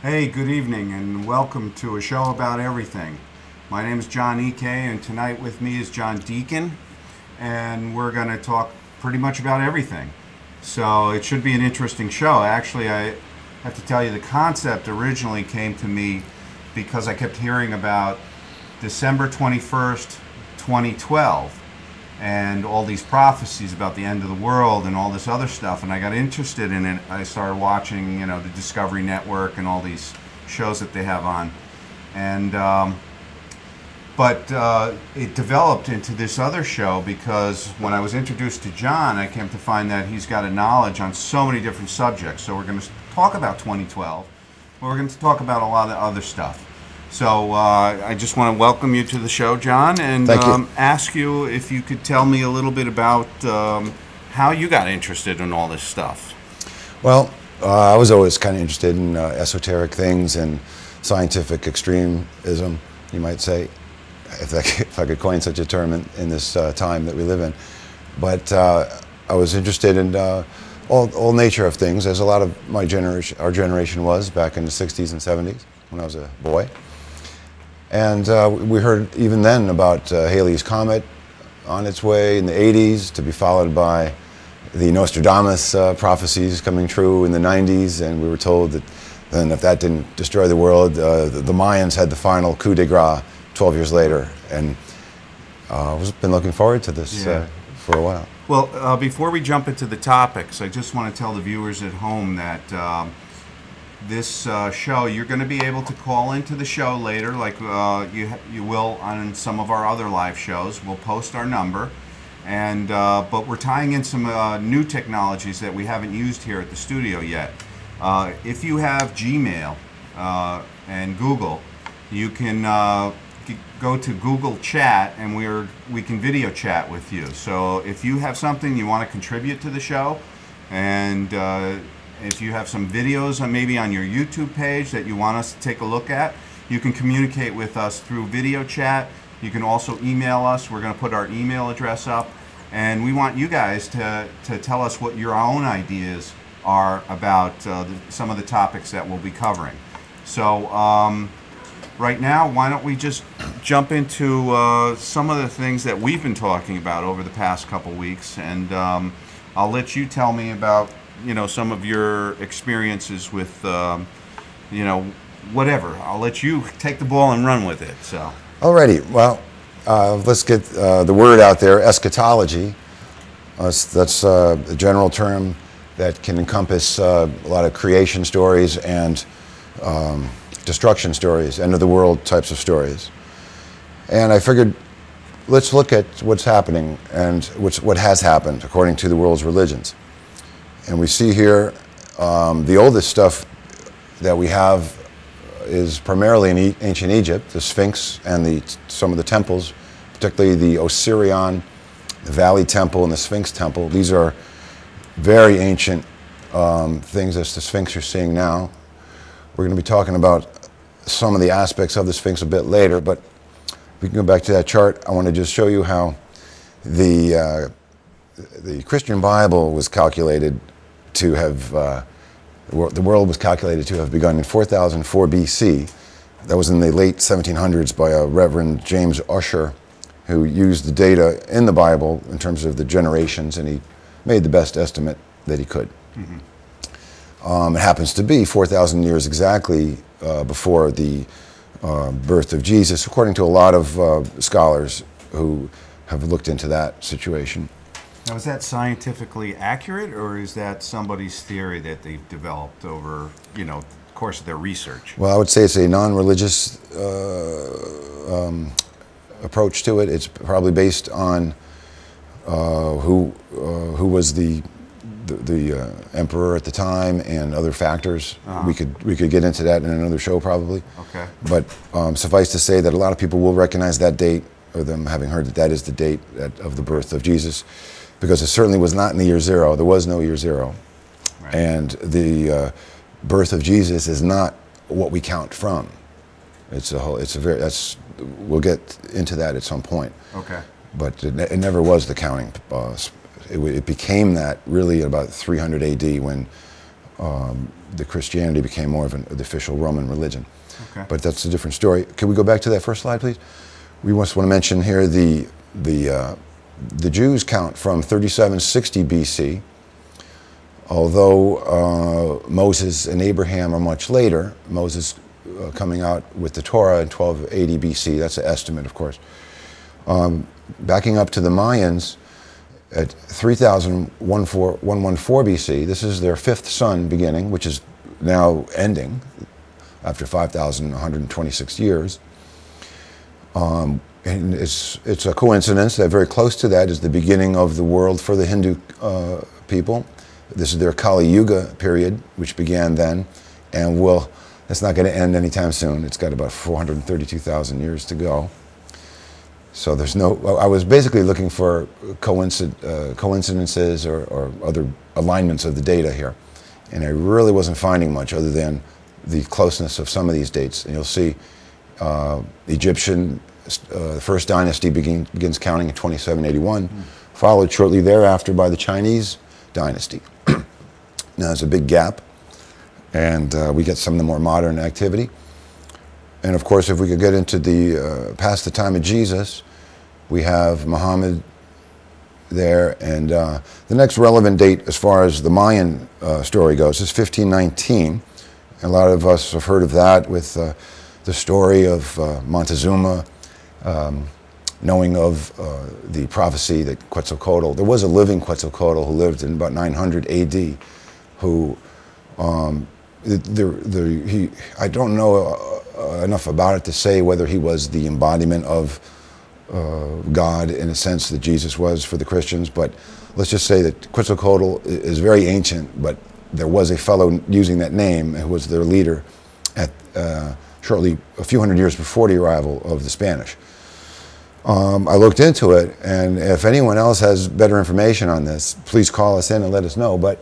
Hey, good evening, and welcome to a show about everything. My name is John Ecay, and tonight with me is John Deecken, and we're going to talk pretty much about everything. So it should be an interesting show. Actually, I have to tell you, the concept originally came to me because I kept hearing about December 21st, 2012, and all these prophecies about the end of the world and all this other stuff, and I got interested in it. I started watching, the Discovery Network and all these shows that they have on, and but it developed into this other show because when I was introduced to John, I came to find that he's got a knowledge on so many different subjects. So we're going to talk about 2012, but we're going to talk about a lot of other stuff. So I just want to welcome you to the show, John, and Thank you. ask you if you could tell me a little bit about how you got interested in all this stuff. Well, I was always kind of interested in esoteric things and scientific extremism, you might say, if I could coin such a term in this time that we live in. But I was interested in all nature of things, as a lot of our generation was back in the 60s and 70s when I was a boy. And we heard even then about Halley's Comet on its way in the 80s, to be followed by the Nostradamus prophecies coming true in the 90s, and we were told that then if that didn't destroy the world, the Mayans had the final coup de grace 12 years later. And I've been looking forward to this for a while. Well, before we jump into the topics, I just want to tell the viewers at home that this show, you're going to be able to call into the show later, like you will on some of our other live shows. We'll post our number, and but we're tying in some new technologies that we haven't used here at the studio yet. If you have Gmail and Google, you can go to Google Chat, and we can video chat with you. So if you have something you want to contribute to the show, and if you have some videos maybe on your YouTube page that you want us to take a look at, you can communicate with us through video chat. You can also email us. We're going to put our email address up, and we want you guys to tell us what your own ideas are about some of the topics that we'll be covering. So right now, why don't we just jump into some of the things that we've been talking about over the past couple weeks, and I'll let you tell me about some of your experiences with whatever. I'll let you take the ball and run with it. So Alrighty, well, let's get the word out there. Eschatology, that's a general term that can encompass a lot of creation stories and destruction stories, end of the world types of stories. And I figured, let's look at what's happening and what has happened according to the world's religions. And we see here the oldest stuff that we have is primarily in ancient Egypt, the Sphinx and some of the temples, particularly the Osirian, the Valley Temple, and the Sphinx Temple. These are very ancient things. That's the Sphinx you're seeing now. We're going to be talking about some of the aspects of the Sphinx a bit later, but if we can go back to that chart, I want to just show you how the Christian Bible was calculated to have, the world was calculated to have begun in 4004 BC. That was in the late 1700s by a Reverend James Ussher, who used the data in the Bible in terms of the generations, and he made the best estimate that he could. Mm-hmm. It happens to be 4,000 years exactly before the birth of Jesus, according to a lot of scholars who have looked into that situation. now, is that scientifically accurate, or is that somebody's theory that they've developed over the course of their research? Well, I would say it's a non-religious approach to it. It's probably based on who was the emperor at the time and other factors. Uh-huh. We could get into that in another show probably. Okay. But suffice to say that a lot of people will recognize that date, or them having heard that that is the date of the birth of Jesus, because it certainly was not in the year zero. There was no year zero. Right. And the birth of Jesus is not what we count from. We'll get into that at some point. Okay. But it never was the counting. It became that really about 300 AD when the Christianity became more of the official Roman religion. Okay. But that's a different story. Can we go back to that first slide, please? We just want to mention here the Jews count from 3760 BC, although Moses and Abraham are much later. Moses coming out with the Torah in 1280 BC. That's an estimate, of course. Backing up to the Mayans at 3114 BC, this is their fifth sun beginning, which is now ending after 5,126 years. And it's a coincidence that very close to that is the beginning of the world for the Hindu people. This is their Kali Yuga period, which began then, and it's not going to end anytime soon. It's got about 432,000 years to go. So there's I was basically looking for coincidences or other alignments of the data here, and I really wasn't finding much other than the closeness of some of these dates. And you'll see Egyptian, the first dynasty begins counting in 2781, followed shortly thereafter by the Chinese dynasty. Now there's a big gap, and we get some of the more modern activity. And of course, if we could get into the past the time of Jesus, we have Muhammad there, and the next relevant date as far as the Mayan story goes is 1519. A lot of us have heard of that with the story of Montezuma knowing of the prophecy that Quetzalcoatl, there was a living Quetzalcoatl who lived in about 900 AD, who I don't know enough about it to say whether he was the embodiment of God in a sense that Jesus was for the Christians, but let's just say that Quetzalcoatl is very ancient, but there was a fellow using that name who was their leader at shortly a few hundred years before the arrival of the Spanish. I looked into it, and if anyone else has better information on this, please call us in and let us know, but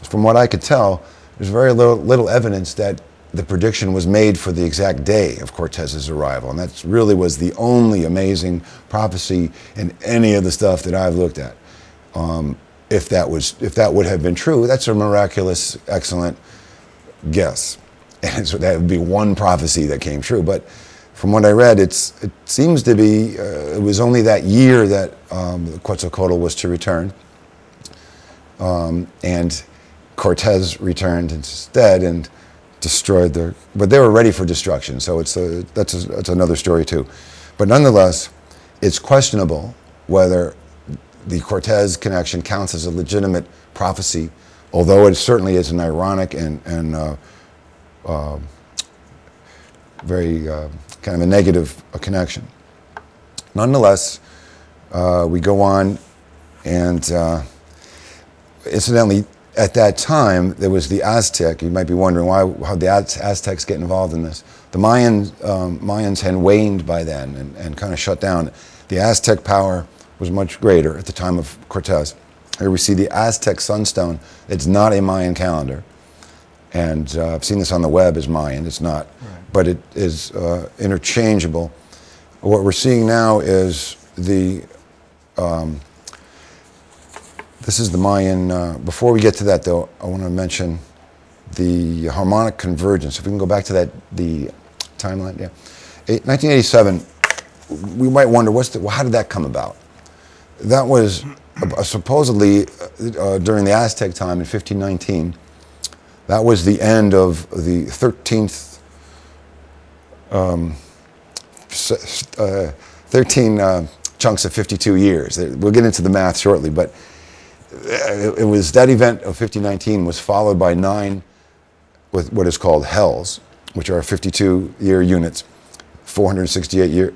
from what I could tell, there's very little evidence that the prediction was made for the exact day of Cortez's arrival, and that really was the only amazing prophecy in any of the stuff that I've looked at. If that would have been true, that's a miraculous, excellent guess, and so that would be one prophecy that came true. But from what I read, it seems to be it was only that year that Quetzalcoatl was to return, and Cortez returned instead and destroyed but they were ready for destruction, so that's another story too. But nonetheless, it's questionable whether the Cortez connection counts as a legitimate prophecy, although it certainly is an ironic and very kind of a negative connection. Nonetheless, we go on, and incidentally, at that time, there was the Aztec. You might be wondering how the Aztecs get involved in this. The Mayans had waned by then and kind of shut down. The Aztec power was much greater at the time of Cortez. Here we see the Aztec sunstone. It's not a Mayan calendar. And I've seen this on the web as Mayan. It's not. Right. But it is interchangeable. What we're seeing now is this is the Mayan. Before we get to that, though, I want to mention the harmonic convergence. If we can go back to the timeline, yeah. 1987, we might wonder, how did that come about? That was supposedly during the Aztec time in 1519. That was the end of the 13th, 13 chunks of 52 years. We'll get into the math shortly, but it was that event of 1519 was followed by 9 with what is called hells, which are 52-year units, 468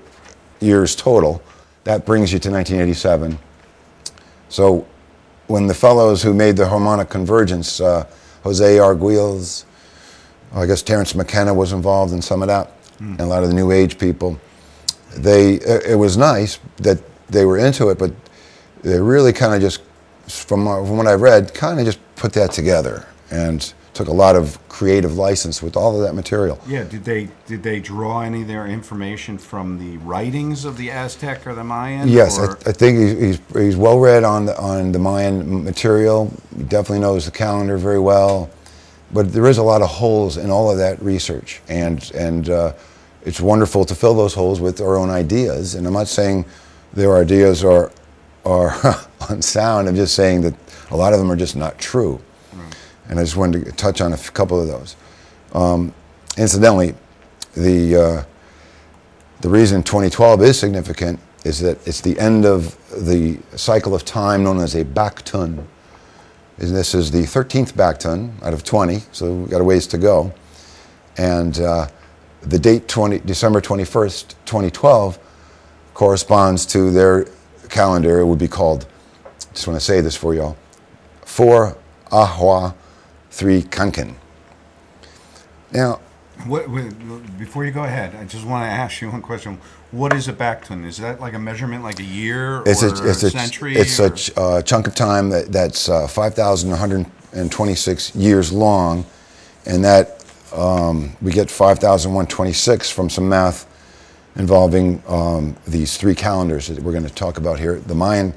years total. That brings you to 1987. So when the fellows who made the harmonic convergence, Jose Arguelles, I guess Terence McKenna was involved in some of that, and a lot of the New Age people, it was nice that they were into it, but they really kind of just, from what I've read, kind of just put that together and took a lot of creative license with all of that material. Yeah, did they draw any of their information from the writings of the Aztec or the Mayan? Yes, I think he's well read on the Mayan material. He definitely knows the calendar very well. but there is a lot of holes in all of that research, and it's wonderful to fill those holes with our own ideas. And I'm not saying their ideas are unsound. I'm just saying that a lot of them are just not true. Right. And I just wanted to touch on a couple of those. Incidentally, the reason 2012 is significant is that it's the end of the cycle of time known as a Baktun. And this is the 13th Baktun out of 20, so we've got a ways to go. And the date December 21st, 2012 corresponds to their calendar. It would be called, just want to say this for y'all, 4 Ahwa 3 Kanken. Now, before you go ahead, I just want to ask you one question. What is a Baktun? Is that like a measurement, like a year or a century? It's a chunk of time that's 5,126 years long, and that we get 5,126 from some math involving these three calendars that we're going to talk about here. The Mayan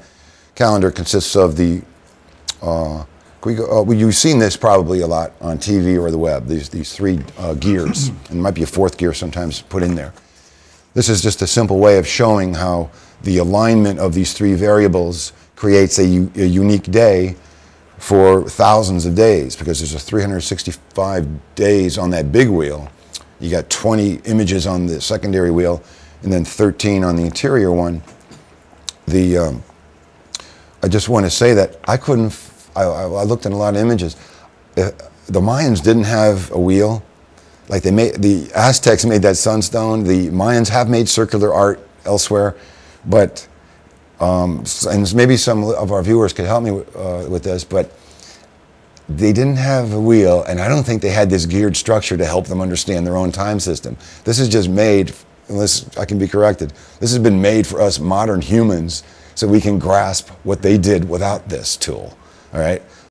calendar consists of the you've seen this probably a lot on TV or the web, these three gears, and there might be a fourth gear sometimes put in there. This is just a simple way of showing how the alignment of these three variables creates a unique day for thousands of days, because there's 365 days on that big wheel. You got 20 images on the secondary wheel and then 13 on the interior one. I just want to say that I looked at a lot of images. The Mayans didn't have a wheel. Like the Aztecs made that sunstone. The Mayans have made circular art elsewhere, but and maybe some of our viewers could help me with this, but they didn't have a wheel, and I don't think they had this geared structure to help them understand their own time system. This is just made, unless I can be corrected, this has been made for us modern humans so we can grasp what they did without this tool, all right?